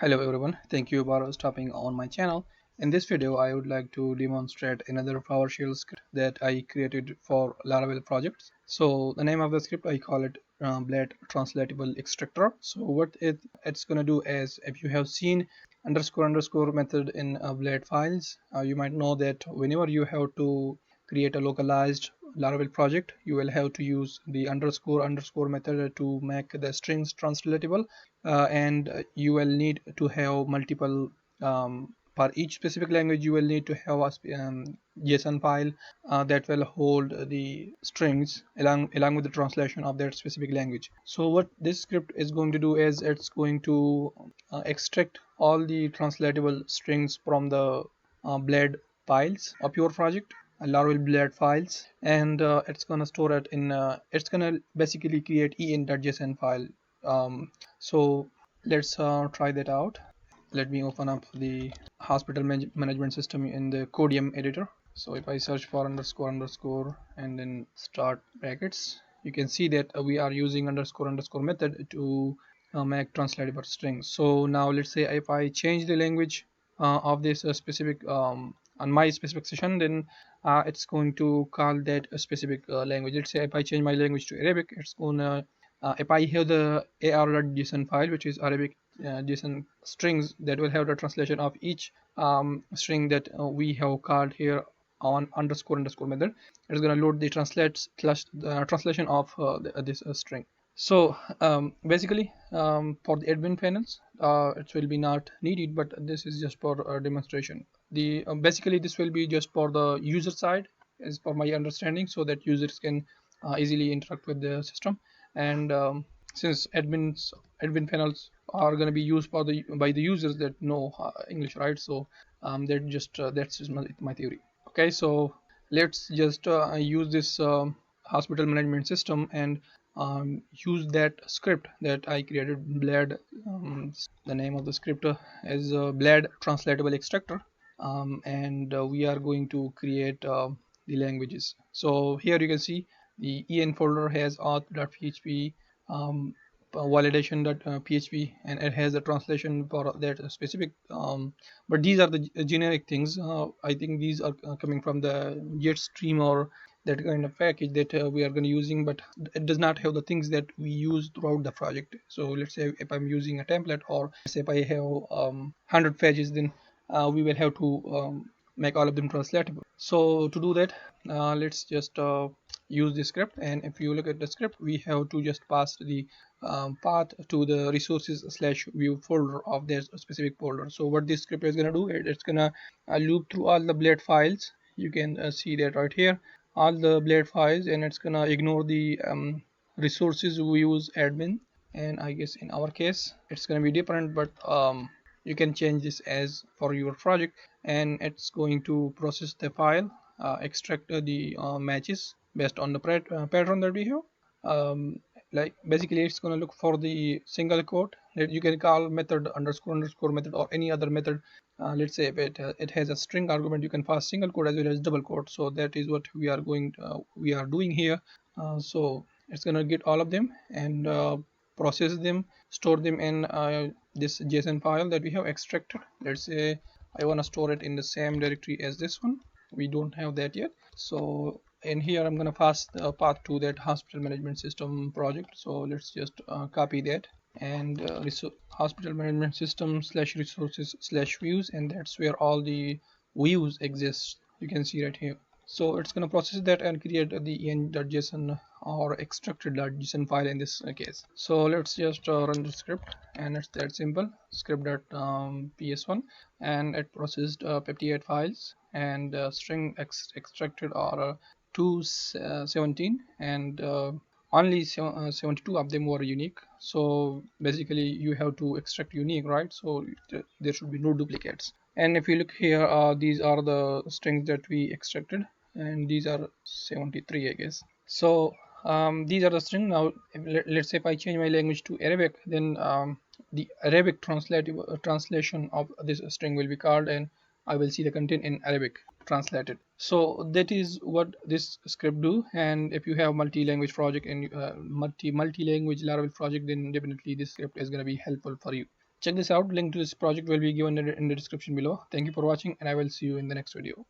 Hello everyone, thank you for stopping on my channel. In this video, I would like to demonstrate another PowerShell script that I created for Laravel projects. So the name of the script, I call it Blade Translatable Extractor. So what it's gonna do is, if you have seen underscore underscore method in Blade files, you might know that whenever you have to create a localized Laravel project, you will have to use the underscore underscore method to make the strings translatable, and you will need to have multiple for each specific language. You will need to have a JSON file that will hold the strings along with the translation of that specific language. So what this script is going to do is it's going to extract all the translatable strings from the blade files of your project, Laravel blade files, and it's gonna store it in it's gonna basically create en.json file. So let's try that out. Let me open up the hospital management system in the Codium editor. So if I search for underscore underscore and then start brackets, you can see that we are using underscore underscore method to make translatable strings. So now let's say if I change the language of this specific on my specific session, then it's going to call that a specific language. Let's say if I change my language to Arabic, it's gonna if I have the ar.json file, which is Arabic JSON strings, that will have the translation of each string that we have called here on underscore underscore method. It's going to load the translation of this string. So basically, for the admin panels, it will be not needed, but this is just for demonstration. The basically this will be just for the user side, as per my understanding, so that users can easily interact with the system. And since admin panels are going to be used by the users that know English, right? So that's just my theory. Okay, so let's just use this hospital management system and use that script that I created, Blade. The name of the script is Blade Translatable Extractor, and we are going to create the languages. So here you can see the en folder has auth.php, validation.php, and it has a translation for that specific, but these are the generic things. I think these are coming from the Jetstream or that kind of package that we are going to using, but it does not have the things that we use throughout the project. So let's say if I'm using a template, or let's say if I have 100 pages, then we will have to make all of them translatable. So to do that, let's just use the script. And if you look at the script, we have to just pass the path to the resources/view folder of their specific folder. So what this script is going to do, it's going to loop through all the blade files. You can see that right here, all the blade files, and it's going to ignore the resources views admin. And I guess in our case it's going to be different, but you can change this as for your project. And it's going to process the file, extract the matches based on the pattern that we have. Like basically it's going to look for the single quote that you can call method underscore underscore method or any other method. Let's say if it has a string argument, you can pass single quote as well as double quote. So that is what we are doing here. So it's going to get all of them and process them, store them in this JSON file that we have extracted. Let's say I want to store it in the same directory as this one. We don't have that yet. So in here I'm going to pass the path to that hospital management system project. So let's just copy that, and hospital management system /resources/views, and that's where all the views exist. You can see right here. So it's going to process that and create the en.json or extracted.json file in this case. So let's just run the script, and it's that simple. Script.ps1, and it processed 58 files, and string extracted are 217, and only 72 of them were unique. So basically you have to extract unique, right? So there should be no duplicates. And if you look here, these are the strings that we extracted, and these are 73, I guess. So these are the string. Now let's say if I change my language to Arabic, then the Arabic translation of this string will be called, and I will see the content in Arabic translated. So that is what this script do. And if you have multi-language project and multi-language Laravel project, then definitely this script is going to be helpful for you. Check this out. Link to this project will be given in the description below. Thank you for watching, and I will see you in the next video.